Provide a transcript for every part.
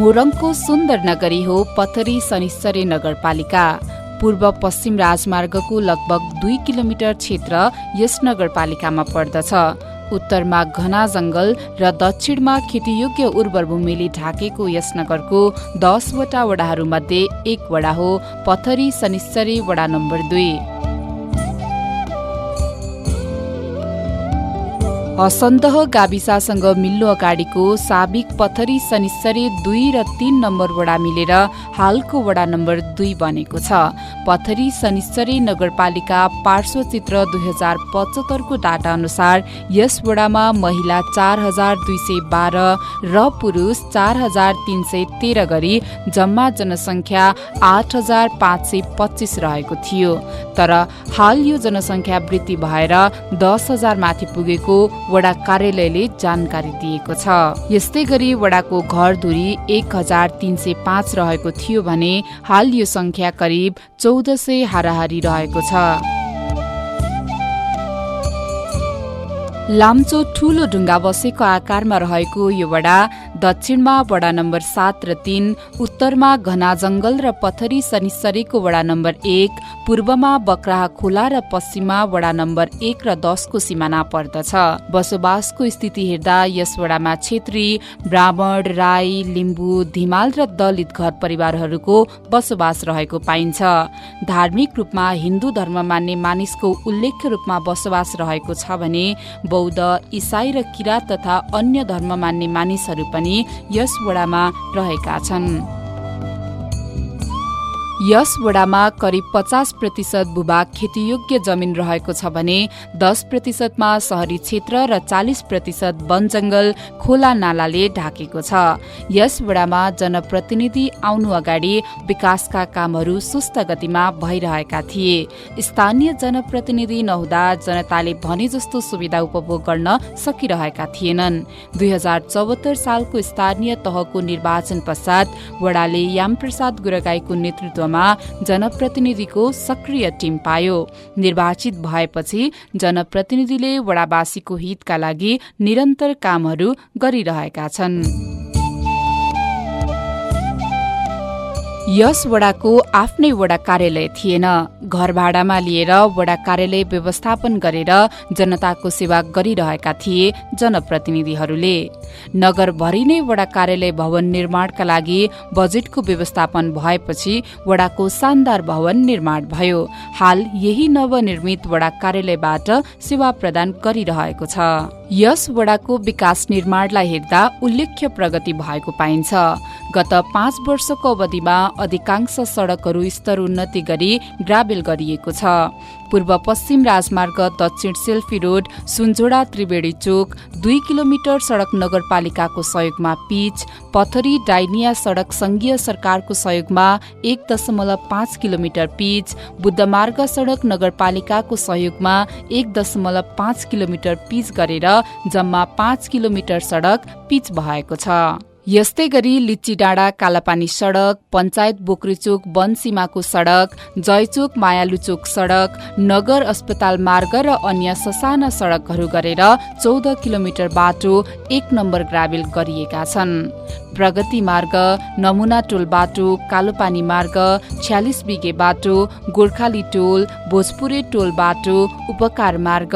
मोरङको सुन्दर नगरी हो पथरी शनिश्चरी नगरपालिका। पूर्व पश्चिम राजमार्गको लगभग 2 किलोमिटर क्षेत्र यस नगरपालिकामा पर्दछ। उत्तरमा घना जंगल र दक्षिणमा खेतीयोग्य उर्वर भूमिले ढाकेको यस नगरको 10 वटा वडाहरूमध्ये एक वडा हो पथरी शनिश्चरी वडा नम्बर 2। असन्दह गाविसासँग मिल्नु अगाडिको साबिक पथरी शनिश्चरी 2 र 3 नम्बर वडा मिलेर हालको वडा नम्बर 2 बनेको छ। पथरी शनिश्चरी नगरपालिका पार्श्वचित्र 2075 को डाटा अनुसार यस वडामा महिला 4212 र पुरुष 4313 गरी जम्मा जनसङ्ख्या 8525 रहेको थियो। तर हाल यो जनसङ्ख्या वृद्धि भएर 10,000 माथि पुगेको वडा कार्यालयले जानकारी दिएको छ। यस्तै गरी वडाको घरधुरी 1305 रहेको थियो भने हाल यो संख्या करिब 1400 हाराहारी रहेको छ। लाम्चो ठूलो ढुङ्गा बसेको आकारमा रहेको यो वडा दक्षिणमा वडा नम्बर 7 र 3, उत्तरमा घना जंगल र पथरी शनिश्चरीको वडा नम्बर 1, पूर्वमा बक्राहा खोला र पश्चिममा वडा नम्बर 1 र 10 को सिमाना पर्दछ। बसोबासको स्थिति हेर्दा यस वडामा क्षेत्री, ब्राह्मण, राई, लिम्बू, धिमाल र दलित घर परिवारहरूको बसोबास रहेको पाइन्छ। धार्मिक रूपमा हिन्दू धर्म मान्ने मानिसको उल्लेख्य रूपमा बसोबास रहेको छ भने बौद्ध, इसाई र किरात तथा अन्य धर्म मान्ने मानिसहरू पनि यस वडामा रहेका छन्। यस वडामा करिब 50% भूभाग खेतीयोग्य जमिन रहेको छ भने 10% मा शहरी क्षेत्र र 40% वन जंगल खोला नालाले ढाकेको छ। यस वडामा जनप्रतिनिधि आउनु अगाडि विकासका कामहरू सुस्त गतिमा भइरहेका थिए। स्थानीय जनप्रतिनिधि नहुँदा जनताले भने जस्तो सुविधा उपभोग गर्न सकिरहेका थिएनन्। 2074 सालको स्थानीय तहको निर्वाचन पश्चात वडाले यामप्रसाद गुरगाईको नेतृत्वमा जनप्रतिनिधिको सक्रिय टिम पायो। निर्वाचित भएपछि जनप्रतिनिधिले वडावासीको हितका लागि निरन्तर कामहरू गरिरहेका छन्। यस वडाको आफ्नै वडा कार्यालय थिएन। घर भाडामा लिएर वडा कार्यालय व्यवस्थापन गरेर जनताको सेवा गरिरहेका थिए जनप्रतिनिधिहरूले। नगरभरि नै वडा कार्यालय भवन निर्माणका लागि बजेटको व्यवस्थापन भएपछि वडाको शानदार भवन निर्माण भयो। हाल यही नवनिर्मित वडा कार्यालयबाट सेवा प्रदान गरिरहेको छ। यस वडाको विकास निर्माणलाई हेर्दा उल्लेख्य प्रगति भएको पाइन्छ। गत 5 वर्षको अवधिमा अधिकांश सडकहरू स्तर उन्नति गरी ग्राभेल गरिएको छ। पूर्व पश्चिम राजमार्ग दक्षिण सेल्फी रोड सुनझोडा त्रिवेणी चोक 2 किलोमिटर सडक नगरपालिकाको सहयोगमा पिच, पथरी डाइनिया सडक संघीय सरकारको सहयोगमा 1.5 किलोमिटर पिच, बुद्धमार्ग सडक नगरपालिकाको सहयोगमा 1.5 किलोमिटर पिच गरेर जम्मा 5 किलोमिटर सडक पिच भएको छ। यस्तै गरी लिच्ची डाँडा कालापानी सडक, पञ्चायत बोक्रीचोक वनसीमाको सडक, जयचोक मायालुचोक सडक, नगर अस्पताल मार्ग र अन्य ससाना सडकहरू गरेर 14 किलोमिटर बाटो 1 नम्बर ग्राभेल गरिएका छन्। प्रगति मार्ग, नमुना टोल बाटो, कालोपानी मार्ग, 46 बिगे बाटो, गोर्खाली टोल, भोजपुरे टोल बाटो, उपकार मार्ग,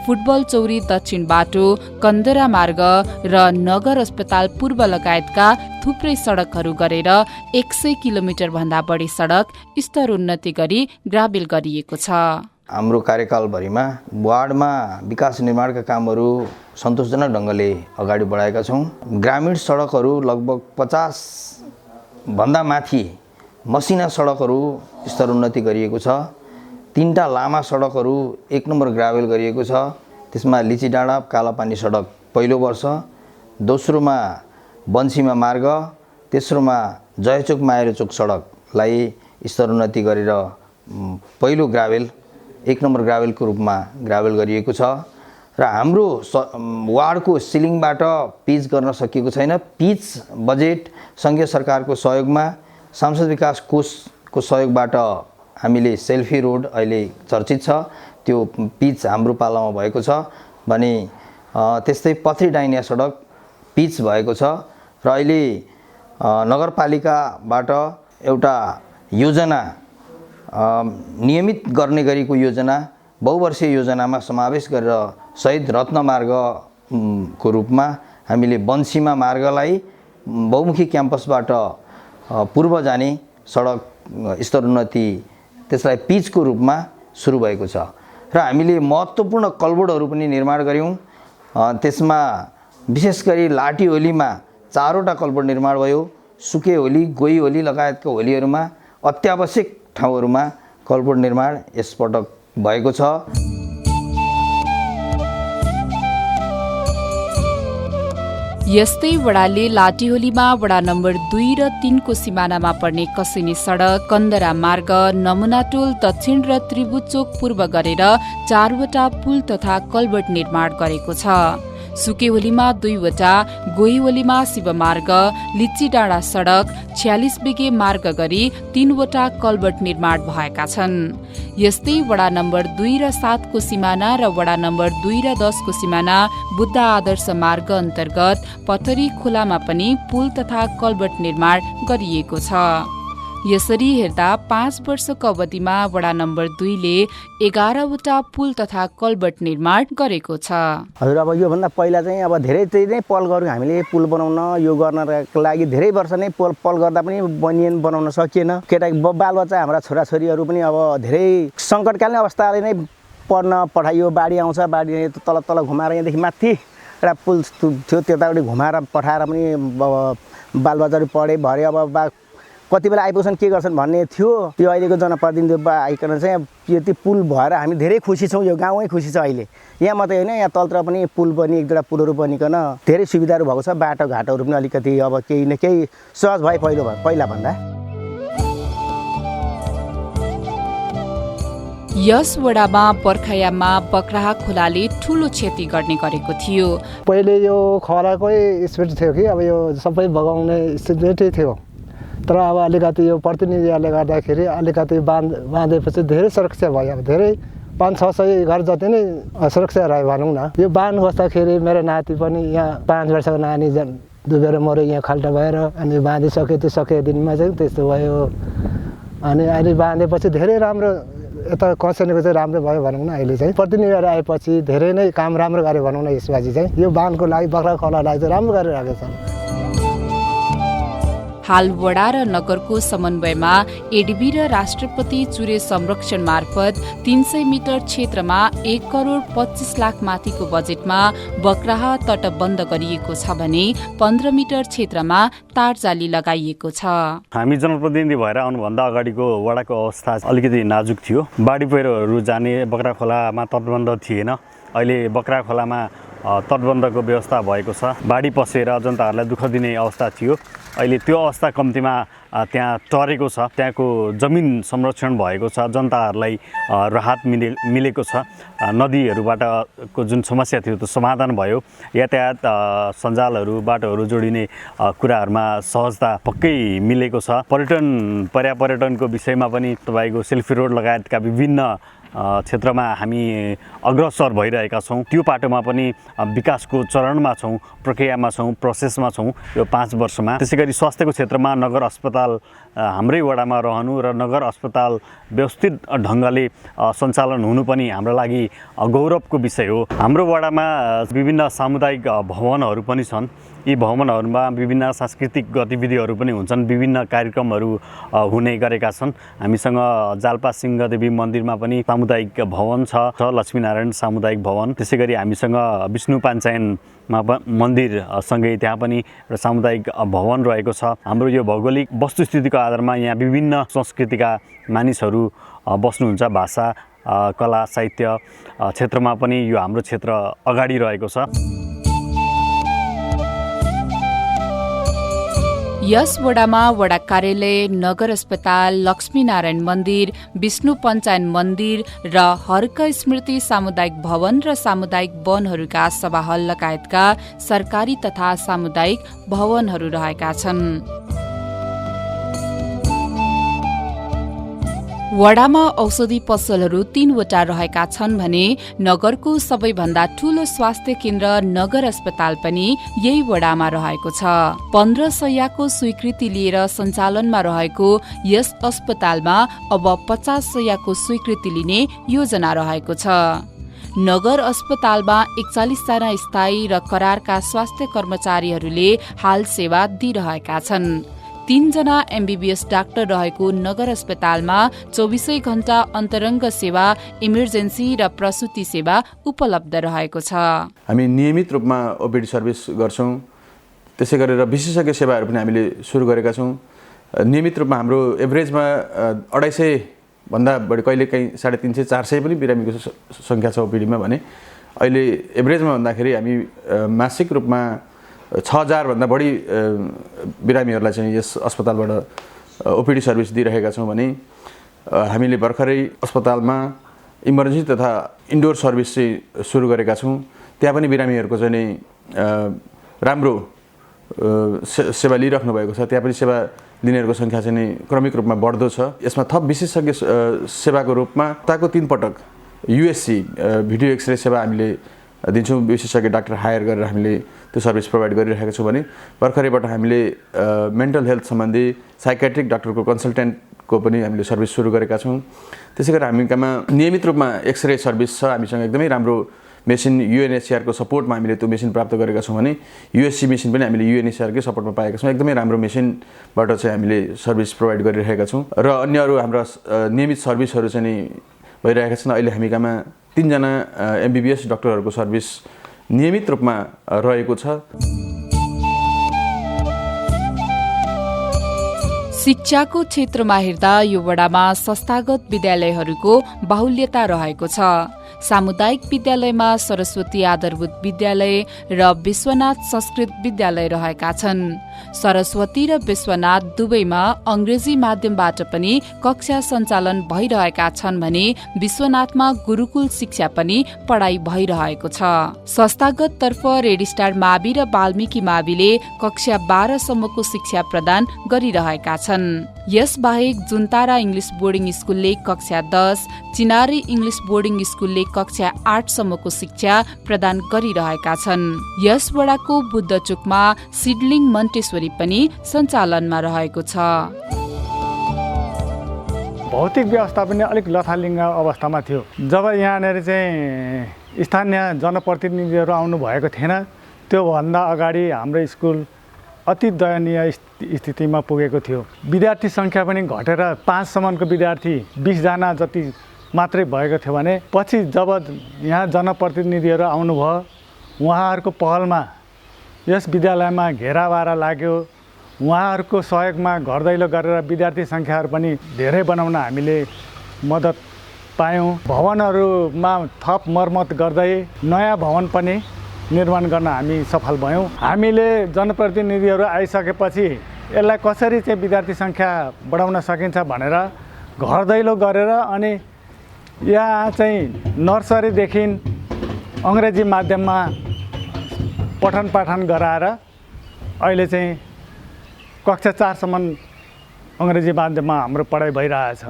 फुटबल चौरी दक्षिण बाटो, कन्दरा मार्ग र नगर अस्पताल पूर्व लगायतका थुप्रै सडकहरू गरेर 100 किलोमिटर भन्दा बढी सडक स्तर उन्नति गरी ग्राभेल गरिएको छ। हाम्रो कार्यकालभरिमा वार्डमा विकास निर्माणका कामहरू सन्तोषजनक ढङ्गले अगाडि बढाएका छौँ। ग्रामीण सडकहरू लगभग 50 भन्दा माथि मसिना सडकहरू स्तर उन्नति गरिएको छ। 3टा लामा सडकहरू 1 नम्बर ग्राभेल गरिएको छ। त्यसमा लिची डाँडा कालापानी सडक पहिलो वर्ष, दोस्रोमा वनसीमा मार्ग, तेस्रोमा जयचोक मायालुचोक सडकलाई स्तर उन्नति गरेर पहिलो ग्राभेल 1 नम्बर ग्राभेलको रूपमा ग्राभेल गरिएको छ। र हाम्रो वार्डको सिलिङबाट पिच गर्न सकिएको छैन। पिच बजेट संघीय सरकारको सहयोगमा सांसद विकास कोषको सहयोगबाट हामीले सेल्फी रोड अहिले चर्चित छ, त्यो पिच हाम्रो पालामा भएको छ भने त्यस्तै पथरी डाइनिया सडक पिच भएको छ र अहिले नगरपालिकाबाट एउटा योजना नियमित गर्ने गरेको योजना बहुवर्षीय योजनामा समावेश गरेर शहीद रत्नमार्ग को रूपमा हामीले बन्सीमा मार्गलाई बहुमुखी क्याम्पसबाट पूर्व जाने सडक स्तरोन्नति त्यसलाई पिचको रूपमा सुरु भएको छ र हामीले महत्त्वपूर्ण कल्भर्टहरू पनि निर्माण गर्यौं। त्यसमा विशेष गरी लाठी होलीमा 4वटा कल्भर्ट निर्माण भयो। सुके होली, गोही होली लगायतका होलीहरूमा अत्यावश्यक ठाउँहरूमा कल्भर्ट निर्माण यसपटक भएको छ। यस्तै वडाले लाटीहोलीमा वडा नम्बर 2 र 3 को सिमानामा पर्ने कसिनी सडक, कन्दरा मार्ग, नमुनाटोल दक्षिण र त्रिभुजचोक पूर्व गरेर 4वटा पुल तथा कल्भर्ट निर्माण गरेको छ। सुकेहोलीमा 2वटा, गोहीहोलीमा शिवमार्ग, लिच्ची डाँडा सडक, 46 बिघे मार्ग गरी 3वटा कल्भर्ट निर्माण भएका छन्। यस्तै वडा नम्बर 2 र 7 को सिमाना र वडा नम्बर 2 र 10 को सिमाना बुद्ध आदर्श मार्ग अन्तर्गत पथरी खोलामा पनि पुल तथा कल्भर्ट निर्माण गरिएको छ। यसरी हेर्दा 5 वर्षको अवधिमा वडा नम्बर 2 ले 11वटा पुल तथा कल्भर्ट निर्माण गरेको छ। हजुर, अब योभन्दा पहिला चाहिँ अब धेरै नै पहल गऱ्यौँ हामीले पुल बनाउन। यो गर्नको लागि धेरै वर्ष नै पहल गर्दा पनि बनिएन, बनाउन सकिएन। केटा बालबच्चा हाम्रा छोराछोरीहरू पनि अब धेरै सङ्कटकालीन अवस्थाले नै पढ्न पठाइयो। बाढी आउँछ, बाढी तल घुमाएर यहाँदेखि माथि एउटा पुल थियो त्यतापट्टि घुमाएर पठाएर पनि बालबच्चाहरू पढे भरे। अब कति बेला आइपुग्छन् के गर्छन् भन्ने थियो। यो अहिलेको जनप्रतिनिधि आइकन चाहिँ यति पुल भएर हामी धेरै खुसी छौँ। यो गाउँै खुसी छ अहिले। यहाँ मात्रै होइन, यहाँ तलतिर पनि पुल बनी 1-2 पुलहरू बनिकन धेरै सुविधाहरू भएको छ। बाटोघाटोहरू पनि अलिकति अब केही न केही सहज भए पहिला भन्दा। यस वडामा बर्खायाममा बक्राहा खोलाले ठूलो क्षति गर्ने गरेको थियो। पहिले यो खोलाकै स्पिड थियो कि अब यो सबै बगाउने स्थिति थियो। तर अब अलिकति यो प्रतिनिधिहरूले गर्दाखेरि अलिकति बाँधेपछि धेरै सुरक्षा भयो। अब धेरै 500-600 घर जति नै सुरक्षा रह्यो भनौँ न। यो बाँध बस्दाखेरि मेरो नाति पनि यहाँ 5 वर्षको नानी डुबेर मऱ्यो यहाँ खाल्टा भएर। अनि बाँधिसक्यो, त्यो सकेको दिनमा चाहिँ त्यस्तो भयो। अनि अहिले बाँधेपछि धेरै राम्रो यता कसेनीको चाहिँ राम्रो भयो भनौँ न। अहिले चाहिँ प्रतिनिधिहरू आएपछि धेरै नै काम राम्रो गरे भनौँ न। यसपछि चाहिँ यो बाँधको लागि बक्रा खोलालाई चाहिँ राम्रो गरिरहेको छ। हाल वडा र नगरको समन्वयमा एडबी र राष्ट्रपति चुरे संरक्षण मार्फत 300 मिटर क्षेत्रमा 1 करोड 25 लाख माथिको बजेटमा बक्राहा तटबन्ध गरिएको छ भने 15 मिटर क्षेत्रमा तारजाली लगाइएको छ। हामी जनप्रतिनिधि भएर आउनुभन्दा अगाडिको वडाको अवस्था अलिकति नाजुक थियो। बाढी पहिरोहरू जाने बक्रा खोलामा तटबन्ध थिएन। अहिले बक्रा खोलामा तटबन्धको व्यवस्था भएको छ। बाढी पसेर जनताहरूलाई दुःख दिने अवस्था थियो। अहिले त्यो अवस्था कम्तीमा त्यहाँ टरेको छ। त्यहाँको जमिन संरक्षण भएको छ। जनताहरूलाई राहत मिलेको छ। नदीहरूबाटको जुन समस्या थियो त्यो समाधान भयो। यातायात सञ्जालहरू बाटोहरू जोडिने कुराहरूमा सहजता पक्कै मिलेको छ। पर्यटनको विषयमा पनि तपाईँको सेल्फी रोड लगायतका विभिन्न क्षेत्रमा हामी अग्रसर भइरहेका छौँ। त्यो पाटोमा पनि विकासको चरणमा छौँ, प्रक्रियामा छौँ, प्रोसेसमा छौँ यो 5 वर्षमा। त्यसै गरी स्वास्थ्यको क्षेत्रमा नगर अस्पताल हाम्रै वडामा रहनु र नगर अस्पताल व्यवस्थित ढङ्गले सञ्चालन हुनु पनि हाम्रो लागि गौरवको विषय हो। हाम्रो वडामा विभिन्न सामुदायिक भवनहरू पनि छन्। यी भवनहरूमा विभिन्न सांस्कृतिक गतिविधिहरू पनि हुन्छन्। विभिन्न कार्यक्रमहरू हुने गरेका छन्। हामीसँग जाल्पा सिंहदेवी मन्दिरमा पनि सामुदायिक भवन छ, लक्ष्मीनारायण सामुदायिक भवन। त्यसै गरी हामीसँग विष्णु पाञ्चायनमा मन्दिरसँगै त्यहाँ पनि एउटा सामुदायिक भवन रहेको छ। हाम्रो यो भौगोलिक वस्तुस्थितिको आधारमा यहाँ विभिन्न संस्कृतिका मानिसहरू बस्नुहुन्छ। भाषा, कला, साहित्य क्षेत्रमा पनि यो हाम्रो क्षेत्र अगाडि रहेको छ। यस वडामा वडा कार्यालय, नगर अस्पताल, लक्ष्मीनारायण मन्दिर, विष्णु पञ्चायन मन्दिर र हर्क स्मृति सामुदायिक भवन र सामुदायिक वनहरूका सभा हल लगायतका सरकारी तथा सामुदायिक भवनहरू रहेका छन्। वडामा औषधि पसलहरू 3वटा रहेका छन् भने नगरको सबैभन्दा ठूलो स्वास्थ्य केन्द्र नगर अस्पताल पनि यही वडामा रहेको छ। 15 शय्याको स्वीकृति लिएर सञ्चालनमा रहेको यस अस्पतालमा अब 50 शय्याको स्वीकृति लिने योजना रहेको छ। नगर अस्पतालमा 41 जना स्थायी र करारका स्वास्थ्य कर्मचारीहरूले हाल सेवा दिइरहेका छन्। 3 जना MBBS डाक्टर रहेको नगर अस्पतालमा 24 घण्टा अन्तरङ्ग सेवा, इमर्जेन्सी र प्रसुति सेवा उपलब्ध रहेको छ। हामी नियमित रूपमा ओपीडी सर्भिस गर्छौँ। त्यसै गरेर विशेषज्ञ सेवाहरू पनि हामीले सुरु गरेका छौँ। नियमित रूपमा हाम्रो एभरेजमा 250 भन्दा बढी, कहिलेकाहीँ 350 400 पनि बिरामीको सङ्ख्या छ ओपीडीमा भने अहिले एभरेजमा भन्दाखेरि हामी मासिक रूपमा 6000 भन्दा बढी बिरामीहरूलाई चाहिँ यस अस्पतालबाट ओपीडी सर्भिस दिइरहेका छौँ भने हामीले भर्खरै अस्पतालमा इमर्जेन्सी तथा इन्डोर सर्भिस चाहिँ सुरु गरेका छौँ। त्यहाँ पनि बिरामीहरूको चाहिँ राम्रो सेवा लिइराख्नु भएको छ। त्यहाँ पनि सेवा लिनेहरूको सङ्ख्या चाहिँ क्रमिक रूपमा बढ्दो छ। यसमा थप विशेषज्ञ सेवाको रूपमा हप्ताको 3 पटक USC भिडियो एक्सरे सेवा हामीले दिन्छौँ। विशेषज्ञ डाक्टर हायर गरेर हामीले त्यो सर्भिस प्रोभाइड गरिरहेका छौँ भने भर्खरैबाट हामीले मेन्टल हेल्थ सम्बन्धी साइकेट्रिक डाक्टरको कन्सल्टेन्टको पनि हामीले सर्भिस सुरु गरेका छौँ। त्यसै गरी हामीमा नियमित रूपमा एक्सरे सर्भिस छ। हामीसँग एकदमै राम्रो मेसिन UNHCR को सपोर्टमा हामीले त्यो मेसिन प्राप्त गरेका छौँ भने USC मेसिन पनि हामीले UNHCR कै सपोर्टमा पाएका छौँ। एकदमै राम्रो मेसिनबाट चाहिँ हामीले सर्भिस प्रोभाइड गरिरहेका छौँ र अन्य अरू हाम्रा नियमित सर्भिसहरू चाहिँ भइरहेका छन्। अहिले हामीकामा 3 जना MBBS डाक्टरहरूको सर्भिस नियमित रूपमा रहेको छ। शिक्षाको क्षेत्रमा हेर्दा यो वडामा संस्थागत विद्यालयहरूको बाहुल्यता रहेको छ। सामुदायिक विद्यालयमा सरस्वती आधारभूत विद्यालय र विश्वनाथ संस्कृत विद्यालय रहेका छन्। सरस्वती र विश्वनाथ दुवैमा अंग्रेजी माध्यमबाट पनि कक्षा सञ्चालन भइरहेका छन् भने विश्वनाथमा गुरुकुल शिक्षा पनि पढाइ भइरहेको छ। संस्थागत तर्फ रेड स्टार मावि र वाल्मीकि माविले कक्षा 12 सम्मको शिक्षा प्रदान गरिरहेका छन्। यसबाहेक जुनतारा इङ्ग्लिस बोर्डिङ स्कुलले कक्षा 10, चिनारी इङ्ग्लिस बोर्डिङ स्कुलले कक्षा 8 सम्मको शिक्षा प्रदान गरिरहेका छन्। यस वडाको बुद्धचोकमा सिडलिङ मन्टेश्वरी पनि सञ्चालनमा रहेको छ। भौतिक व्यवस्था पनि अलिक लथालिङ्ग अवस्थामा थियो। जब यहाँनिर चाहिँ स्थानीय जनप्रतिनिधिहरू आउनु भएको थिएन, त्योभन्दा अगाडि हाम्रो स्कुल अति दयनीय स्थितिमा पुगेको थियो। विद्यार्थी सङ्ख्या पनि घटेर 5 सम्मको विद्यार्थी 20 जना जति मात्रै भएको थियो भने पछि जब यहाँ जनप्रतिनिधिहरू आउनुभयो, उहाँहरूको पहलमा यस विद्यालयमा घेराबारा लाग्यो। उहाँहरूको सहयोगमा घर दैलो गरेर विद्यार्थी सङ्ख्याहरू पनि धेरै बनाउन हामीले मद्दत पायौँ। भवनहरूमा थप मर्मत गर्दै नयाँ भवन पनि निर्माण गर्न हामी सफल भयौँ। हामीले जनप्रतिनिधिहरू आइसकेपछि यसलाई कसरी चाहिँ विद्यार्थी सङ्ख्या बढाउन सकिन्छ भनेर घर दैलो गरेर अनि यहाँ चाहिँ नर्सरीदेखि अङ्ग्रेजी माध्यममा पठन पाठन गराएर अहिले चाहिँ कक्षा 4 सम्म अङ्ग्रेजी माध्यममा हाम्रो पढाइ भइरहेछ।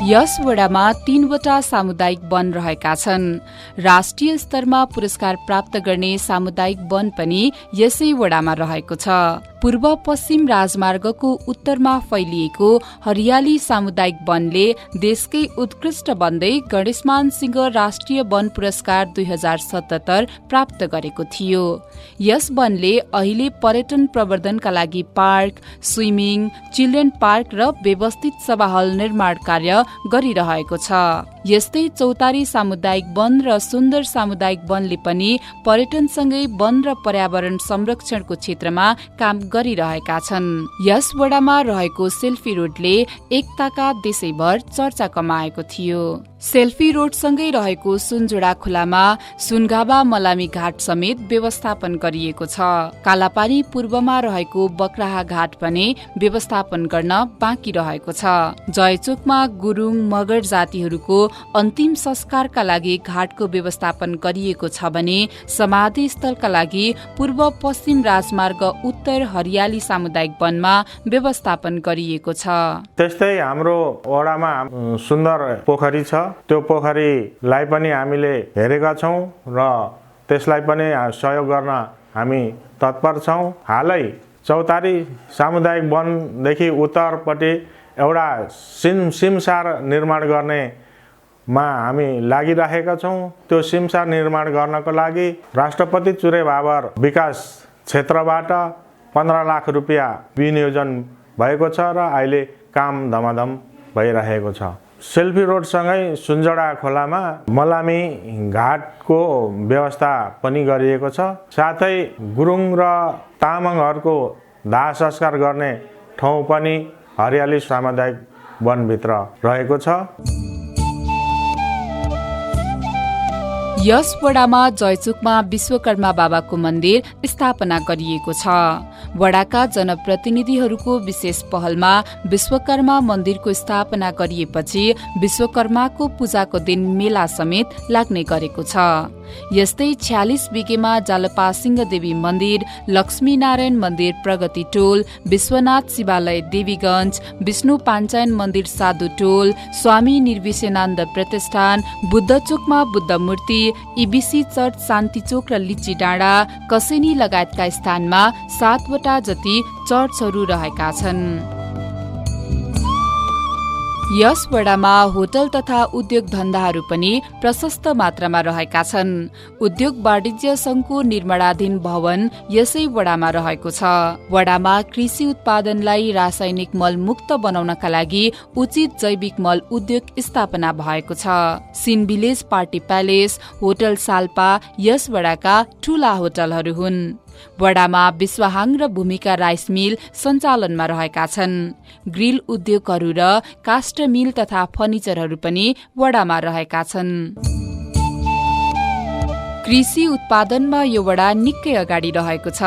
यस वडामा 3वटा सामुदायिक वन रहेका छन्। राष्ट्रिय स्तरमा पुरस्कार प्राप्त गर्ने सामुदायिक वन पनि यसै वडामा रहेको छ। पूर्व पश्चिम राजमार्गको उत्तरमा फैलिएको हरियाली सामुदायिक वनले देशकै उत्कृष्ट बन्दै गणेशमान सिंह राष्ट्रिय वन पुरस्कार 2077 प्राप्त गरेको थियो। यस वनले अहिले पर्यटन प्रवर्धनका लागि पार्क, स्विमिङ, चिल्ड्रेन पार्क र व्यवस्थित सभा हल निर्माण कार्य गरिरहेको छ। यस्तै चौतारी सामुदायिक वन र सुन्दर सामुदायिक वनले पनि पर्यटनसँगै वन र पर्यावरण संरक्षणको क्षेत्रमा काम गरिरहेका छन्। यस वडामा रहेको सेल्फी रोडले एकताका देशैभर चर्चा कमाएको थियो। सेल्फी रोडसँगै रहेको सुनजोडा खोलामा सुनगाबा मलामी घाट समेत व्यवस्थापन गरिएको छ। कालापानी पूर्वमा रहेको बक्राहा घाट भने व्यवस्थापन गर्न बाँकी रहेको छ। जयचोकमा गुरुङ मगर जातिहरूको अन्तिम संस्कारका लागि घाटको व्यवस्थापन गरिएको छ भने समाधि स्थलका लागि पूर्व पश्चिम राजमार्ग उत्तर हरियाली सामुदायिक वनमा व्यवस्थापन गरिएको छ। त्यस्तै हाम्रो वडामा सुन्दर पोखरी छ। त्यो पोखरीलाई पनि हामीले हेरेका छौँ र त्यसलाई पनि सहयोग गर्न हामी तत्पर छौँ। हालै चौतारी सामुदायिक वनदेखि उत्तरपट्टि एउटा सिमसार निर्माण गर्नेमा हामी लागिरहेका छौँ। त्यो सिमसार निर्माण गर्नको लागि राष्ट्रपति चुरे बाबर विकास क्षेत्रबाट 15 लाख रुपियाँ विनियोजन भएको छ र अहिले काम धमाधम भइरहेको छ। सेल्फी रोडसँगै सुनजोडा खोलामा मलामी घाटको व्यवस्था पनि गरिएको छ। साथै गुरुङ र तामाङहरूको दाह संस्कार गर्ने ठाउँ पनि हरियाली सामुदायिक वनभित्र रहेको छ। यस वडामा जयचोकमा विश्वकर्मा बाबाको मन्दिर स्थापना गरिएको छ। वडाका जनप्रतिनिधिहरूको विशेष पहलमा विश्वकर्मा मन्दिरको स्थापना गरिएपछि विश्वकर्माको पूजाको दिन मेला समेत लाग्ने गरेको छ। यस्तै 46 बिगेमा जालपा सिंहदेवी मन्दिर, लक्ष्मीनारायण मन्दिर प्रगति टोल, विश्वनाथ शिवालय देवीगञ्ज, विष्णु पाञ्चायन मन्दिर साधु टोल, स्वामी निर्विशेनानन्द प्रतिष्ठान, बुद्धचोकमा बुद्ध मूर्ति, इबिसी चर्च शान्तिचोक र लिच्ची डाँडा, कसेनी लगायतका स्थानमा 7 वटा जति चर्चहरू रहेका छन्। यस वडामा होटल तथा उद्योग धन्दाहरू पनि प्रशस्त मात्रामा रहेका छन्। उद्योग वाणिज्य संघको निर्माणाधीन भवन यसै वडामा रहेको छ। वडामा कृषि उत्पादनलाई रासायनिक मल मुक्त बनाउनका लागि उचित जैविक मल उद्योग स्थापना भएको छ। सिन village party palace, hotel Salpa यस वडाका ठूला होटलहरू हुन्। वडामा विश्वहाङ र भूमिका राइस मिल सञ्चालनमा रहेका छन्। ग्रिल उद्योगहरू र काष्ठ मिल तथा फर्निचरहरू पनि वडामा रहेका छन्। कृषि उत्पादनमा यो वडा निकै अगाडि रहेको छ।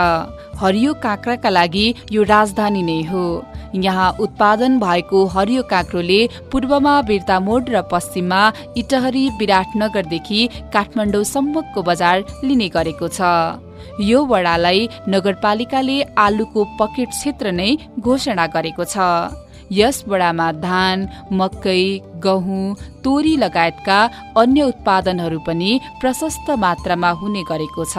हरियो काँक्राका लागि यो राजधानी नै हो। यहाँ उत्पादन भएको हरियो काँक्रोले पूर्वमा बिर्तामोड र पश्चिममा इटहरी विराटनगरदेखि काठमाडौँसम्मको बजार लिने गरेको छ। यो वडालाई नगरपालिकाले आलुको पकेट क्षेत्र नै घोषणा गरेको छ। यस वडामा धान, मकै, गहुँ, तोरी लगायतका अन्य उत्पादनहरू पनि प्रशस्त मात्रामा हुने गरेको छ।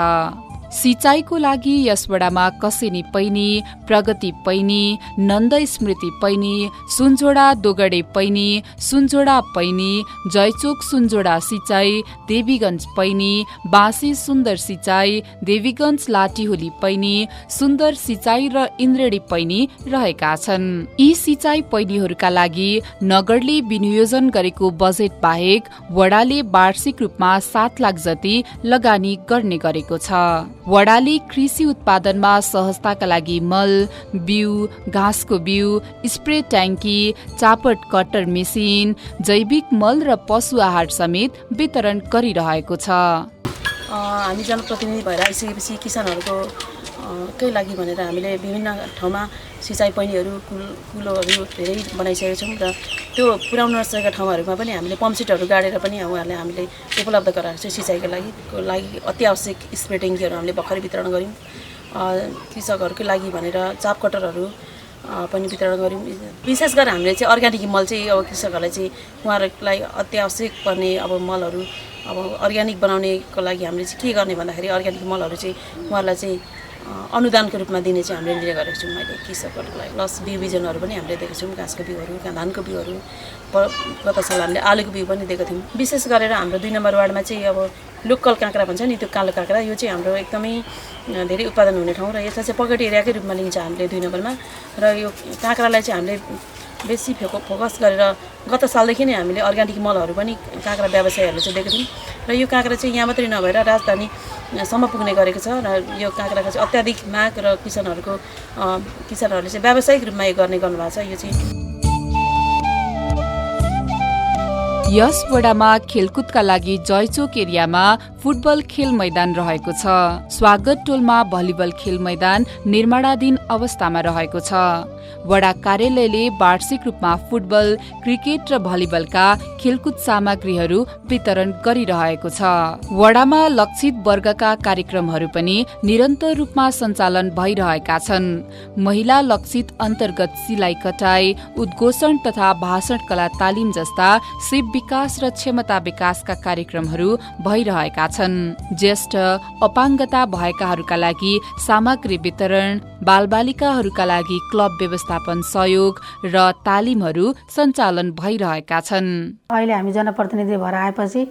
सिंचाइको लागि यस वडामा कसेनी पैनी, प्रगति पैनी, नन्द स्मृति पैनी, सुनझोडा दोगडे पैनी, सुनझोडा पैनी, जयचोक सुनझोडा सिंचाई, देवीगञ्ज पैनी, बाँसी सुन्दर सिंचाई, देवीगञ्ज लाटीहोली पैनी, सुन्दर सिंचाई र इन्द्रेणी पैनी रहेका छन्। यी सिंचाई पैनीहरूका लागि नगरले विनियोजन गरेको बजेट बाहेक वडाले वार्षिक रूपमा 7 लाख जति लगानी गर्ने गरेको छ। वडाले कृषि उत्पादनमा सहजताका लागि मल, बिउ, घाँसको बिउ, स्प्रे ट्याङ्की, चापट कटर मेसिन, जैविक मल र पशु आहार समेत वितरण गरिरहेको छ। हामी जनप्रतिनिधि भएर आइसकेपछि किसानहरूको कै लागि भनेर हामीले विभिन्न ठाउँमा सिँचाइ पैनीहरू, कुलोहरू धेरै बनाइसकेका छौँ र त्यो पुर्याउन नसकेका ठाउँहरूमा पनि हामीले पम्पसेटहरू गाडेर पनि उहाँहरूले हामीले उपलब्ध गराएको छ। सिँचाइको लागि अति आवश्यक स्प्रे ट्याङ्कीहरू हामीले भर्खरै वितरण गऱ्यौँ। कृषकहरूकै लागि भनेर चाप कटरहरू पनि वितरण गऱ्यौँ। विशेष गरेर हामीले चाहिँ अर्ग्यानिक मल चाहिँ अब कृषकहरूलाई चाहिँ उहाँहरूलाई अति आवश्यक पर्ने अब मलहरू अब अर्ग्यानिक बनाउनेको लागि हामीले चाहिँ के गर्ने भन्दाखेरि अर्ग्यानिक मलहरू चाहिँ उहाँहरूलाई चाहिँ अनुदानको रूपमा दिने चाहिँ हामीले निर्णय गरेको छौँ। अहिले कृषकहरूलाई प्लस बिउ बिजनहरू पनि हामीले दिएको छौँ। घाँसको बिउहरू, धानको बिउहरू, गत साल हामीले आलुको बिउ पनि दिएको थियौँ। विशेष गरेर हाम्रो 2 नम्बर वार्डमा चाहिँ अब लोकल काँक्रा भन्छ नि, त्यो कालो काँक्रा, यो चाहिँ हाम्रो एकदमै धेरै उत्पादन हुने ठाउँ र यसलाई चाहिँ पकेट एरियाकै रूपमा लिन्छ हामीले 2 नम्बरमा। र यो काँक्रालाई चाहिँ हामीले बेसी फोकस गरेर गत सालदेखि नै हामीले अर्ग्यानिक मलहरू पनि काँक्रा व्यवसायीहरूले चाहिँ दिएको थियौँ। र यो काँक्रा चाहिँ यहाँ मात्रै नभएर राजधानीसम्म पुग्ने गरेको छ र यो काँक्राको चाहिँ अत्याधिक माग र किसानहरूले चाहिँ व्यावसायिक रूपमा यो गर्नुभएको छ। यो चाहिँ यस वडामा खेलकुदका लागि जयचोक एरियामा फुटबल खेल मैदान रहेको छ। स्वागत टोलमा भलिबल खेल मैदान निर्माणाधीन अवस्थामा रहेको छ। वडा कार्यालयले वार्षिक रूपमा फुटबल, क्रिकेट र भलिबलका खेलकुद सामग्रीहरू वितरण गरिरहेको छ। वडामा लक्षित वर्गका कार्यक्रमहरू पनि निरन्तर रूपमा सञ्चालन भइरहेका छन्। महिला लक्षित अन्तर्गत सिलाइ कटाई, उद्घोषण तथा भाषण कला तालिम जस्ता सिप विकास र क्षमता विकासका कार्यक्रमहरू भइरहेका छन्। ज्येष्ठ अपाङ्गता भएकाहरूका लागि सामग्री वितरण, बालबालिकाहरूका लागि क्लब व्यवस्थापन सहयोग र तालिमहरू सञ्चालन भइरहेका छन्। अहिले हामी जनप्रतिनिधि भएर आएपछि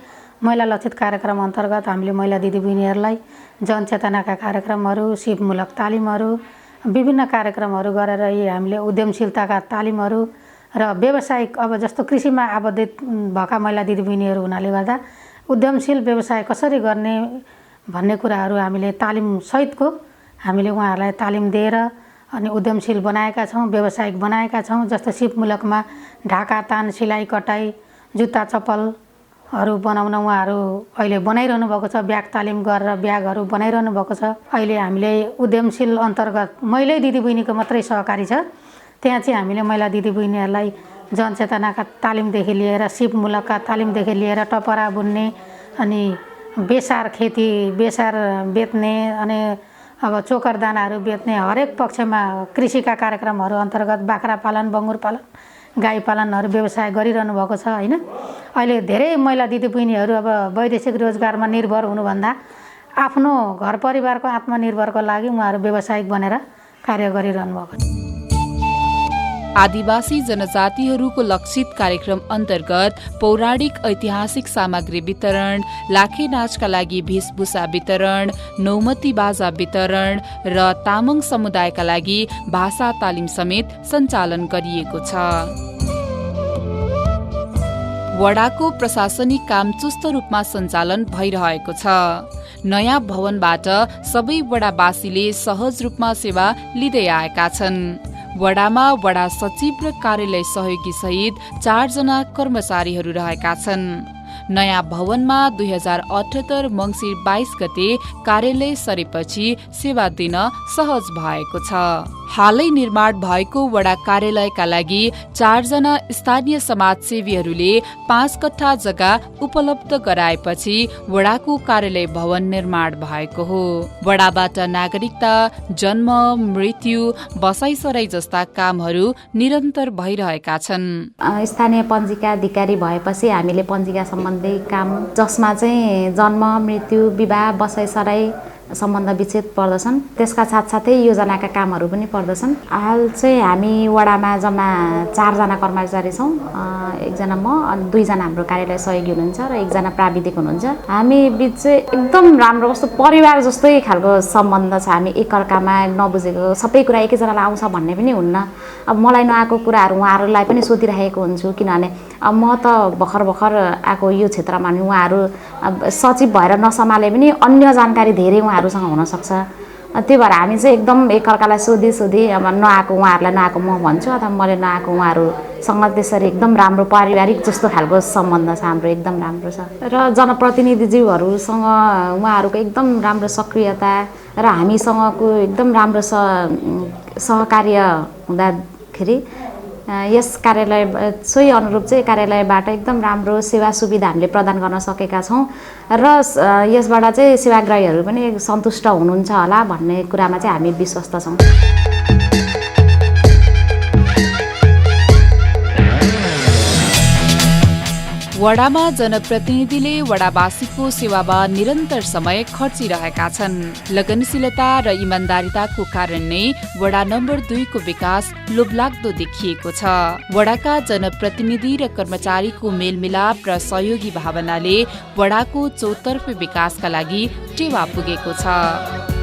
महिला लक्षित कार्यक्रम अन्तर्गत हामीले महिला दिदीबहिनीहरूलाई जनचेतनाका कार्यक्रमहरू, सिपमूलक तालिमहरू, विभिन्न कार्यक्रमहरू गरेर यी हामीले उद्यमशीलताका तालिमहरू र व्यावसायिक अब जस्तो कृषिमा आबद्धित भएका महिला दिदीबहिनीहरू हुनाले गर्दा उद्यमशील व्यवसाय कसरी गर्ने भन्ने कुराहरू हामीले तालिम सहितको हामीले उहाँहरूलाई तालिम दिएर अनि उद्यमशील बनाएका छौँ, व्यावसायिक बनाएका छौँ। जस्तो सिपमूलकमा ढाका तान, सिलाइ कटाई, जुत्ता चप्पलहरू बनाउन उहाँहरू अहिले बनाइरहनु भएको छ। ब्याग तालिम गरेर ब्यागहरू बनाइरहनु भएको छ। अहिले हामीले उद्यमशील अन्तर्गत महिला दिदीबहिनीको मात्रै सहकारी छ। त्यहाँ चाहिँ हामीले महिला दिदीबहिनीहरूलाई जनचेतनाका तालिमदेखि लिएर सिपमूलकका तालिमदेखि लिएर टपरा बुन्ने अनि बेसार खेती, बेसार बेच्ने अनि अब चोकर दानाहरू बेच्ने हरेक पक्षमा कृषिका कार्यक्रमहरू अन्तर्गत बाख्रा पालन, बङ्गुर पालन, गाई पालनहरू व्यवसाय गरिरहनु भएको छ होइन। अहिले धेरै महिला दिदीबहिनीहरू अब वैदेशिक रोजगारमा निर्भर हुनुभन्दा आफ्नो घर परिवारको आत्मनिर्भरको लागि उहाँहरू व्यावसायिक बनेर कार्य गरिरहनु भएको छ। आदिवासी जनजातिहरूको लक्षित कार्यक्रम अन्तर्गत पौराणिक ऐतिहासिक सामग्री वितरण, लाखे नाचका लागि भेषभूषा वितरण, नौमती बाजा वितरण र तामाङ समुदायका लागि भाषा तालिम समेत सञ्चालन गरिएको छ। वडाको प्रशासनिक काम चुस्त रूपमा सञ्चालन भइरहेको छ। नयाँ भवनबाट सबै वडावासीले सहज रूपमा सेवा लिँदै आएका छन्। वडामा वडा सचिव र कार्यालय सहयोगी सहित 4 जना कर्मचारीहरू रहेका छन्। नयाँ भवनमा 2078 मङ्सिर 22 गते कार्यालय सरेपछि सेवा दिन सहज भएको छ। हालै निर्माण भएको वडा कार्यालयका लागि 4 जना स्थानीय समाजसेवीहरूले 5 कट्ठा जग्गा उपलब्ध गराएपछि वडाको कार्यालय भवन निर्माण भएको हो। वडाबाट नागरिकता, जन्म, मृत्यु, बसाइसराई जस्ता कामहरू निरन्तर भइरहेका छन्। स्थानीय पञ्जिका अधिकारी भएपछि हामीले पञ्जिका सम्बन्धी काम जसमा चाहिँ जन्म, मृत्यु, विवाह, बसाइसराई सम्बन्ध विच्छेद पर्दछन्। त्यसका साथसाथै योजनाका कामहरू पनि पर्दछन्। हाल चाहिँ हामी वडामा जम्मा 4 जना कर्मचारी छौँ। 1 जना म अनि 2 जना हाम्रो कार्यालय सहयोगी हुनुहुन्छ र 1 जना प्राविधिक हुनुहुन्छ। हामी बिच चाहिँ एकदम राम्रो कस्तो परिवार जस्तै खालको सम्बन्ध छ। हामी एकअर्कामा नबुझेको सबै कुरा एकैजनालाई आउँछ भन्ने पनि हुन्न। अब मलाई नआएको कुराहरू उहाँहरूलाई पनि सोधिरहेको हुन्छु, किनभने म त भर्खर आएको यो क्षेत्रमा नि उहाँहरू सचिव भएर नसम्हाले पनि अन्य जानकारी धेरै उहाँहरूसँग हुनसक्छ। त्यही भएर हामी चाहिँ एकदम एकअर्कालाई सोधी अब नआएको उहाँहरूलाई नआएको म भन्छु अथवा मैले नआएको उहाँहरूसँग त्यसरी एकदम राम्रो पारिवारिक जस्तो खालको सम्बन्ध छ हाम्रो, एकदम राम्रो छ। र जनप्रतिनिधिज्यूहरूसँग उहाँहरूको एकदम राम्रो सक्रियता र हामीसँगको एकदम राम्रो सहकार्य हुँदाखेरि यस कार्यालय सोही अनुरूप चाहिँ कार्यालयबाट एकदम राम्रो सेवा सुविधा हामीले प्रदान गर्न सकेका छौँ र यसबाट चाहिँ सेवाग्राहीहरू पनि सन्तुष्ट हुनुहुन्छ होला भन्ने कुरामा चाहिँ हामी विश्वस्त छौँ। वडामा जनप्रतिनिधिले वडावासीको सेवामा निरन्तर समय खर्चिरहेका छन्। लगनशीलता र इमान्दारिताको कारण नै वडा नम्बर 2 को विकास लोभलाग्दो देखिएको छ। वडाका जनप्रतिनिधि र कर्मचारीको मेलमिलाप र सहयोगी भावनाले वडाको चौतर्फी विकासका लागि टेवा पुगेको छ।